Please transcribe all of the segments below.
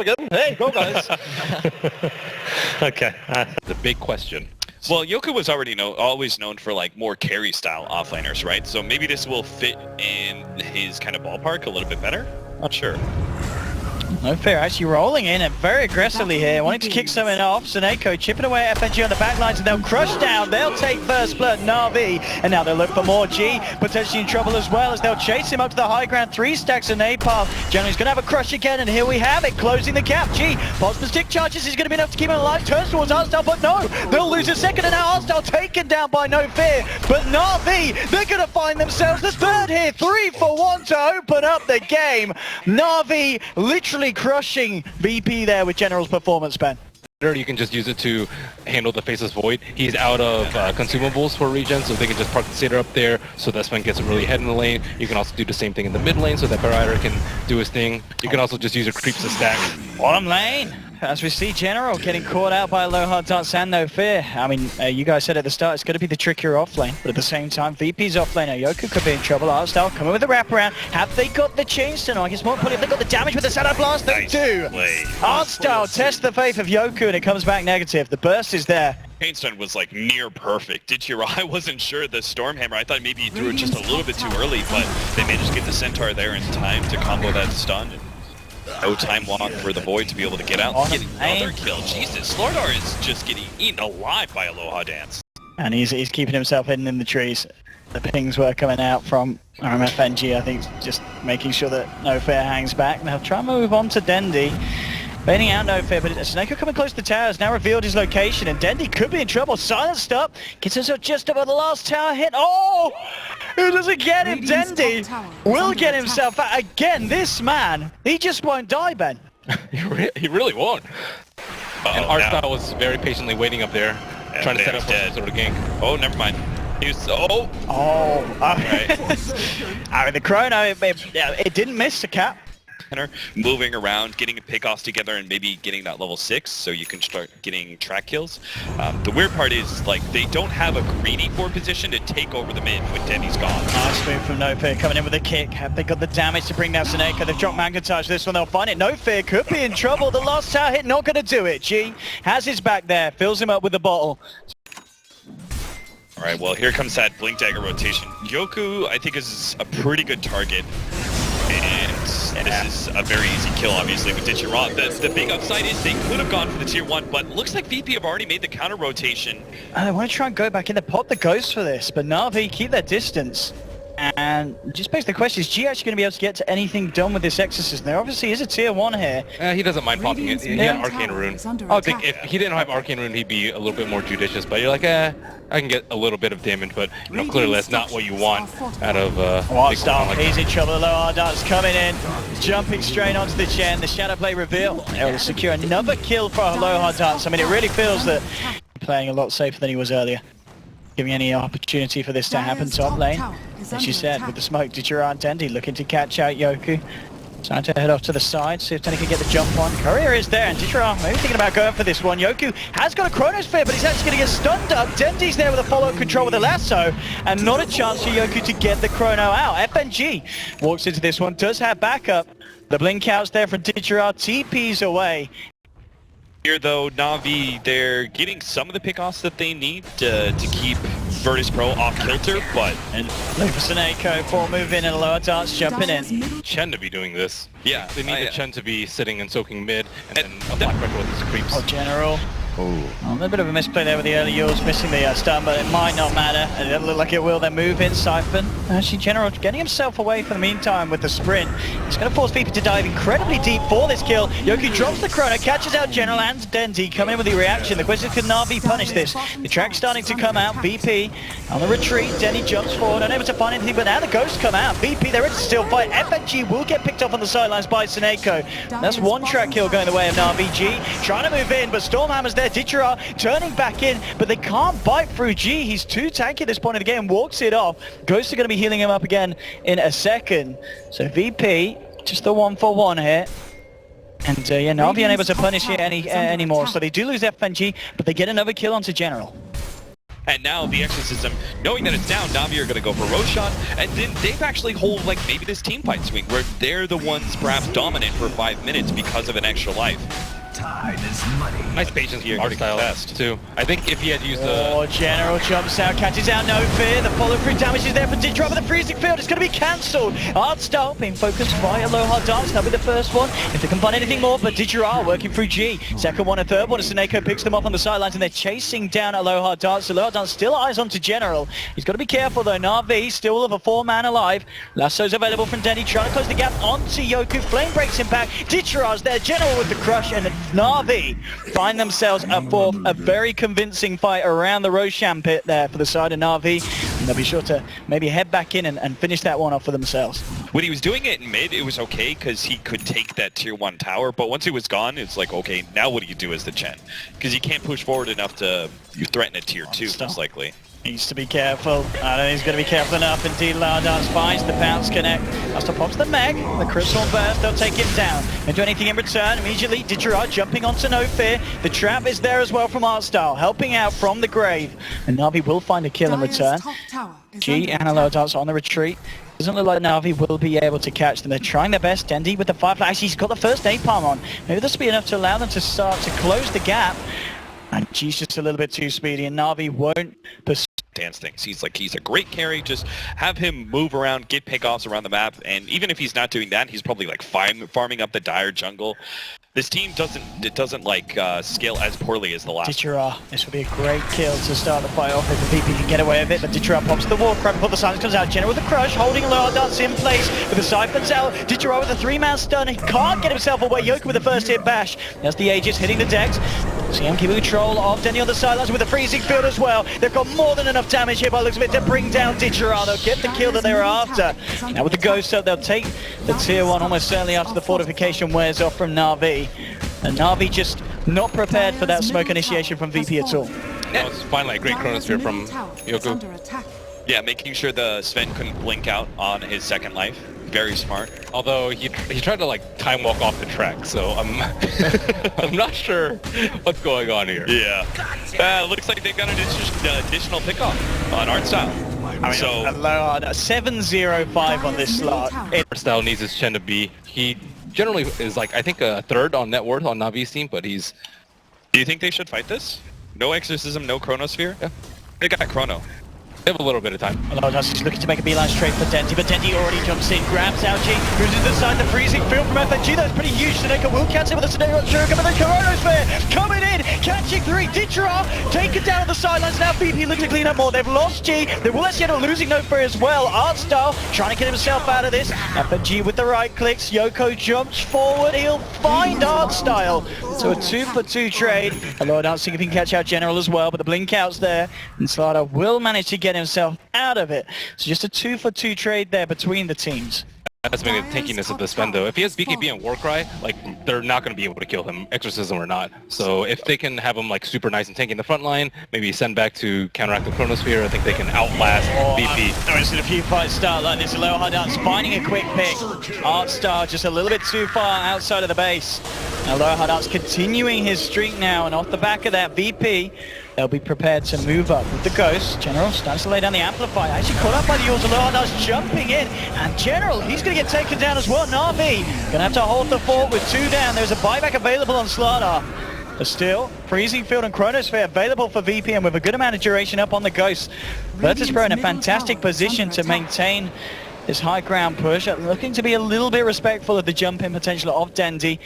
again. Hey, go guys. Okay, the big question. Well, Yoku was already always known for like more carry style offlaners, right? So maybe this will fit in his kind of ballpark a little bit better. Not sure. No fair, actually rolling in and very aggressively here, wanting to kick something off. Seneko chipping away at FNG on the back lines and they'll crush down. They'll take first blood, NaVi, and now they'll look for more. G potentially in trouble as well as they'll chase him up to the high ground. 3 stacks of napalm. General's going to have a crush again, and here we have it, closing the gap. G pops the stick charges, is going to be enough to keep him alive. Turns towards Arstal, but no, they'll lose a second, and now Arstal taken down by No Fear. But NaVi, they're going to find themselves the third here. 3 for 1 to open up the game. NaVi literally crushing VP there with General's performance, Ben. You can just use it to handle the Faceless Void. He's out of consumables for regen, so they can just park the Satyr up there, so that Sven gets really ahead in the lane. You can also do the same thing in the mid lane, so that Baryder can do his thing. You can also just use your creeps to stack. Bottom lane, as we see General getting caught out by low hard darts and No Fear. I mean, you guys said at the start it's going to be the trickier offlane, but at the same time, VP's offlane. Yoku could be in trouble. Arstal coming with a wraparound. Have they got the chains to know? I guess more importantly, have they got the damage with the Shadow Blast? They do. Arstal tests the faith of Yoku and it comes back negative. The burst is there. Chainstone was like near perfect. Dichiro, I wasn't sure the Stormhammer. I thought maybe he threw it just a little bit too early, but they managed to get the Centaur there in time to combo that stun. No time lock for the Void to be able to get out. Getting another kill. Jesus, Slordar is just getting eaten alive by Aloha Dance. And he's keeping himself hidden in the trees. The pings were coming out from RMFNG, I think, just making sure that No Fear hangs back. Now try and move on to Dendi. Baiting out No Fear, but Seneko coming close to the tower has now revealed his location, and Dendi could be in trouble. Silenced up, gets himself just above the last tower hit. Oh! Who doesn't get him? Dendi will get himself out. Again, this man, he just won't die, Ben. He really won't. And Arstal was very patiently waiting up there, trying to set up some sort of gank. Oh, never mind. He was, Right. I mean, the Chrono, it didn't miss the cap. Moving around, getting pickoffs together, and maybe getting that level 6 so you can start getting track kills. The weird part is, like, they don't have a greedy 4 position to take over the mid when Denny's gone. Nice move from No Fear coming in with a kick. Have they got the damage to bring down Seneko? They've dropped Magnetize. This one, they'll find it. No Fear could be in trouble. The last tower hit not going to do it. G has his back there, fills him up with the bottle. All right, well, here comes that Blink Dagger rotation. Yoku, I think, is a pretty good target. And this is a very easy kill, obviously, with Dichiro. The big upside is they could have gone for the tier 1, but looks like VP have already made the counter rotation. I want to try and go back in the pot the ghost for this, but NaVi keep their distance. And just begs the question, is G actually going to be able to get to anything done with this Exorcism? There obviously is a tier 1 here. He doesn't mind popping it. He had Arcane Rune. I think if he didn't have Arcane Rune, he'd be a little bit more judicious. But you're like, I can get a little bit of damage, but clearly that's not what you want out of He's in trouble. Low R darts coming in, jumping straight onto the gen. The Shadow Play reveal. They'll secure another kill for Low R darts. I mean, it really feels that playing a lot safer than he was earlier. Giving any opportunity for this to happen top lane. As you said, with the smoke, Dichiro and Dendi looking to catch out Yoku. Trying to head off to the side, see if Dendi can get the jump on. Courier is there, and Dichiro maybe thinking about going for this one. Yoku has got a Chronosphere, but he's actually going to get stunned up. Dendi's there with a follow-up control with a lasso, and not a chance for Yoku to get the Chrono out. FNG walks into this one, does have backup. The blink out's there from Dichiro, TP's away. Here though, NaVi, they're getting some of the pickoffs that they need to keep Virtus Pro off kilter, but... And look for Seneko, 4 move in and Lower Darts jumping in. Chen to be doing this. Yeah. They need the Chen to be sitting and soaking mid, and then a Black Record with his creeps. Oh, General. Oh, a little bit of a misplay there with the early yours, missing the stun, but it might not matter. It doesn't look like it will. Then move in, Siphon. Actually, General getting himself away for the meantime with the sprint. It's going to force VP to dive incredibly deep for this kill. Yoku drops the Chrono, catches out General and Dendi, coming in with the reaction. The question is, can NaVi punish this? The track's starting to come out. VP on the retreat. Dendi jumps forward, unable to find anything, but now the ghosts come out. VP, they're ready to still fight. FNG will get picked off on the sidelines by Seneko. That's one track kill going the way of NaVi. G trying to move in, but Stormhammer's there. Dichiro turning back in, but they can't bite through G. He's too tanky at this point of the game, walks it off. Ghosts are going to be healing him up again in a second. So VP, just the 1-for-1 here. And yeah, NaVi unable to punish it anymore. So they do lose FNG, but they get another kill onto General. And now the Exorcism, knowing that it's down, NaVi are going to go for Roshan, and then they've actually hold like maybe this team fight swing where they're the ones perhaps dominant for 5 minutes because of an extra life. Time is money. Nice patience here, art style too. I think if he had used the... Oh, General jumps out, catches out, no fear. The follow-through damage is there for Ditra, but the freezing field is going to be cancelled. Art style being focused by Aloha Dance. That'll be the first one. If they can find anything more, but Ditra working through G. Second one and third one as Seneko picks them up on the sidelines, and they're chasing down Aloha Dance. Aloha Dance still eyes onto General. He's got to be careful though. NaVi still with a 4-man alive. Lasso's available from Denny, trying to close the gap onto Yoku. Flame breaks him back. Ditra's there. General with the crush, and NaVi find themselves a very convincing fight around the Roshan pit there for the side of NaVi, and they'll be sure to maybe head back in and finish that one off for themselves. When he was doing it in mid, it was okay because he could take that tier 1 tower, but once it was gone, it's like, okay, now what do you do as the Chen? Because you can't push forward enough to threaten a tier 2, most likely. Needs to be careful. I don't think he's going to be careful enough. Indeed, Lardance finds the bounce connect. Asta pops the Meg. The Crystal Burst, they'll take him down. And do anything in return. Immediately, Ditra jumping onto No Fear. The trap is there as well from Artstyle, helping out from the grave. And NaVi will find a kill in return. G and Lardance on the retreat. Doesn't look like NaVi will be able to catch them. They're trying their best. Dendy with the Firefly. Actually, he's got the first napalm on. Maybe this will be enough to allow them to start to close the gap. And G's just a little bit too speedy, and NaVi won't pursue. Dance things. He's a great carry. Just have him move around, get pickoffs around the map, and even if he's not doing that, he's probably like farming up the dire jungle. This team doesn't like scale as poorly as the last. Ditra, this would be a great kill to start the fight off if the VP can get away with it, but Ditra pops the war crab before the silence comes out. General with the crush, holding Aloha Dance in place, but the siphons out. Ditra with a 3-man stun, he can't get himself away. Yoku with the first hit bash. That's the Aegis hitting the decks. CM keeping control of Denny on the sidelines with a freezing field as well. They've got more than enough damage here by the looks of it to bring down Ditra. They'll get the kill that they were after. Now with the Ghost up, they'll take the tier 1 almost certainly after the fortification wears off from NaVi. And NaVi just not prepared for that smoke initiation from VP at all. Yeah, it's finally a great Chronosphere from Yoku. Yeah, making sure the Sven couldn't blink out on his second life. Very smart. Although he tried to like time walk off the track, so I'm I'm not sure what's going on here. Yeah. Looks like they've got an additional pickoff on Artstyle. I mean, so Aloha, 7-0-5 on this slot. Artstyle needs his Chen to be. He generally is like, I think a third on net worth on Navi's team, but he's... Do you think they should fight this? No Exorcism, no Chronosphere? Yeah. They got Chrono. They have a little bit of time. Aloha is looking to make a beeline straight for Denty, but Denty already jumps in, grabs out G, moves to the side, the freezing field from FNG, that's pretty huge. Seneko will catch him with a Seneko Shuriken, but the Chronosphere coming in, catching 3, Ditra taken down on the sidelines. Now VP looking to clean up more. They've lost G, they will actually end up losing No Fear as well. Artstyle trying to get himself out of this. FNG with the right clicks, Yoko jumps forward, he'll find Artstyle. So a 2-for-2 trade. Aloha dancing if he can catch out General as well, but the blink out's there, and Slada will manage to get himself out of it. So just a 2-for-2 trade there between the teams. That's been the tankiness of the Sven though. If he has BKB and Warcry, like they're not going to be able to kill him, Exorcism or not. So if they can have him like super nice and tanky in the front line, maybe send back to counteract the Chronosphere, I think they can outlast VP. I've seen a few fights start like this. Aloha Dance finding a quick pick. Artstar just a little bit too far outside of the base. Aloha Dance continuing his streak now, and off the back of that VP, they'll be prepared to move up with the Ghost. General starts to lay down the Amplifier. Actually caught up by the Yours. Aloha Dance jumping in, and General, he's going to get taken down as well. NaVi going to have to hold the fort with 2 down. There's a buyback available on Slardar. But still, Freezing Field and Chronosphere available for VP, and with a good amount of duration up on the Ghost. Virtus.pro in a fantastic position to maintain this high ground push, looking to be a little bit respectful of the jump-in potential of Dendy.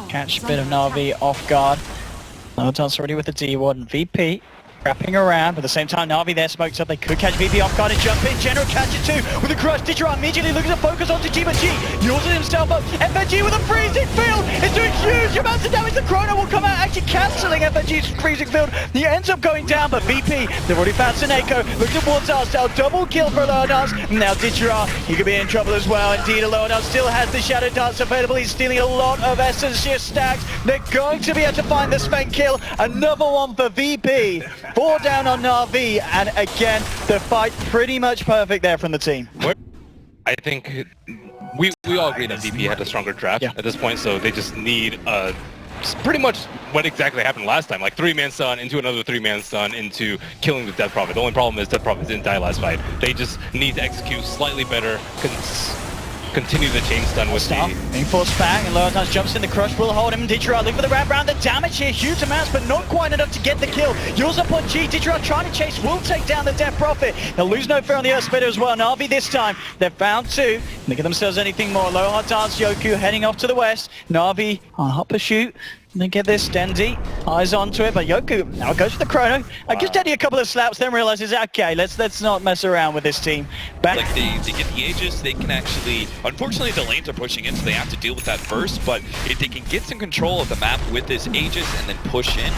Catch a bit of NaVi off guard. Lardance already with the D1. VP wrapping around, but at the same time NaVi there smokes up. They could catch VP off guard and jump in. General catch it too with a crush. Ditra immediately looking to focus onto G, but G uses himself up. FNG with a freezing field. It's doing huge amounts of damage. The Chrono will come out, actually cancelling FNG's freezing field. He ends up going down, but VP, they've already found Seneko. Looking towards Artstyle. Double kill for Lardance. Now Ditra, he could be in trouble as well. Indeed, Lardance still has the Shadow Dance available. He's stealing a lot of Essence Sheer stacks. They're going to be able to find the Sven kill. Another one for VP. 4 down on NaVi, and again, the fight pretty much perfect there from the team. I think we all agree that VP had a stronger draft at this point, so they just need a It's pretty much what exactly happened last time. Like 3-man stun into another 3-man stun into killing the Death Prophet. The only problem is Death Prophet didn't die last fight. They just need to execute slightly better, continue the chain stun with Stop. Being forced back, and Loyaltons jumps in, the crush will hold him. Digirod looking for the wrap round, the damage here, huge amounts, but not quite enough to get the kill. Yours up on G, Digirod trying to chase, will take down the Death Prophet. They'll lose no fear on the Earth Splitter as well. NaVi this time, they've found 2. They get themselves anything more. Loyaltons, Yoku heading off to the west. NaVi on hot pursuit. They get this, Dendi, eyes onto it, but Yoku now goes for the chrono. Gives Dendi a couple of slaps, then realizes, okay, let's not mess around with this team. Back. Like they get the Aegis, they can actually, unfortunately the lanes are pushing in, so they have to deal with that first, but if they can get some control of the map with this Aegis and then push in,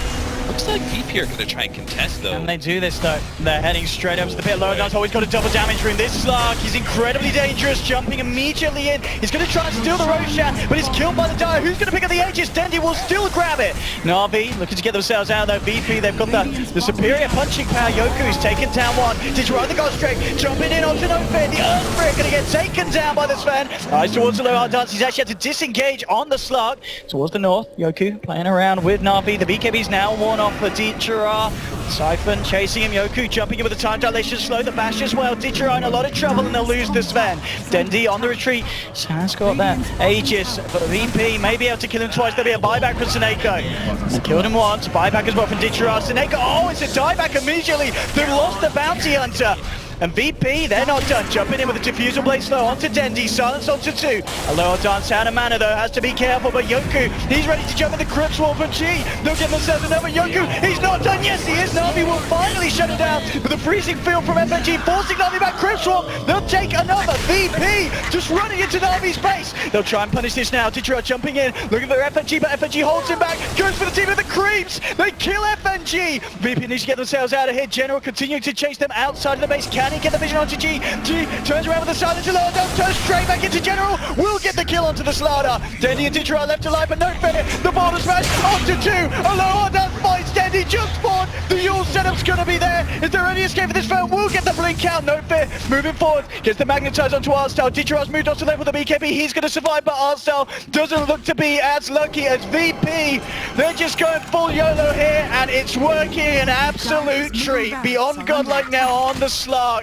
looks like VP are going to try and contest though. And they do this though. They're heading straight up to the pit. Loyalton's always got a double damage room. This Slark, he's incredibly dangerous, jumping immediately in. He's going to try and steal the Roshan, but he's killed by the Dire. Who's going to pick up the Aegis? Dendi will still grab it. NaVi looking to get themselves out though. VP, they've got the superior punching power. Yoku's taken down one. Digirod the God Strike, jumping in onto NoFair. The Earthbreak going to get taken down by the Sven. Eyes towards the Loyaltons. He's actually had to disengage on the Slark. Towards the north, Yoku playing around with NaVi. The BKB's now worn off for Digirod. Siphon chasing him. Yoku jumping in with the time dilation. Slow the bash as well. Digirod in a lot of trouble and they'll lose the Sven. Dendi on the retreat. Has got that Aegis. But VP may be able to kill him twice. There'll be a buyback from Seneko. They killed him once. Buyback as well from Digirod. Seneko. Oh, it's a dieback immediately. They've lost the bounty hunter. And VP, they're not done. Jumping in with a diffusal blade slow onto Dendi, silence onto 2. A lower dance out of mana though, has to be careful, but Yoku, he's ready to jump in the Crypt Swarm for G. They'll get themselves another Yoku, he's not done, yes he is, NaVi will finally shut it down with a freezing field from FNG, forcing NaVi back, Crypt Swarm, they'll take another, VP, just running into NaVi's face. They'll try and punish this now, Digirod jumping in, looking for FNG, but FNG holds him back, goes for the team of the Creeps, they kill FNG. VP needs to get themselves out of here, General continuing to chase them outside of the base, can he get the vision onto G? G turns around with the silence to Lord, turns straight back into General, will get the kill onto the Slaughter. Dendi and Digirod left alive, but no fair. The border smash onto 2. Aloha down fights Dendi, just spawned. The Yule setup's gonna be there. Is there any escape for this phone? Will get the blink out, no fair. Moving forward, gets the magnetize onto Arstyle. Digirod's moved on to left with the BKB. He's gonna survive, but Arstyle doesn't look to be as lucky as VP. They're just going full YOLO here, and it's working an absolute treat. Beyond godlike now on the Slark.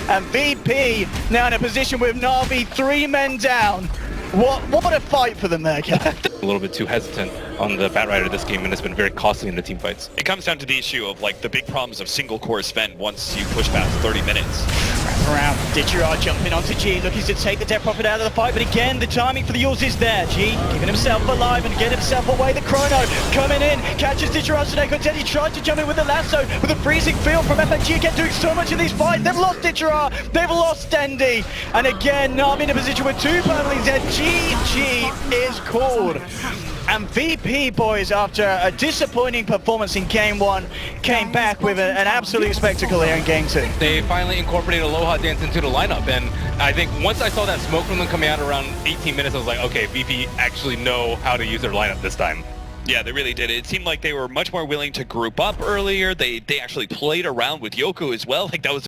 And VP now in a position with NaVi 3 men down. What a fight for them there, Kat. A little bit too hesitant on the Batrider this game, and it's been very costly in the team fights. It comes down to the issue of like the big problems of single core Sven once you push past 30 minutes. Wrap around, Digirod jumping onto G, looking to take the Death Prophet out of the fight, but again, the timing for the Yules is there. G giving himself alive and getting himself away. The chrono coming in, catches Digirod. Seneko Dendi tried to jump in with the lasso, with a freezing field from FNG again, doing so much in these fights. They've lost Digirod, they've lost Dendi, and again, NaVi in a position with 2 permanently dead. GG is called. And VP, boys, after a disappointing performance in Game 1, came back with an absolute spectacle here in Game 2. They finally incorporated Aloha Dance into the lineup, and I think once I saw that smoke from them coming out around 18 minutes, I was like, okay, VP actually know how to use their lineup this time. Yeah, they really did. It seemed like they were much more willing to group up earlier. They actually played around with Yoku as well. Like that was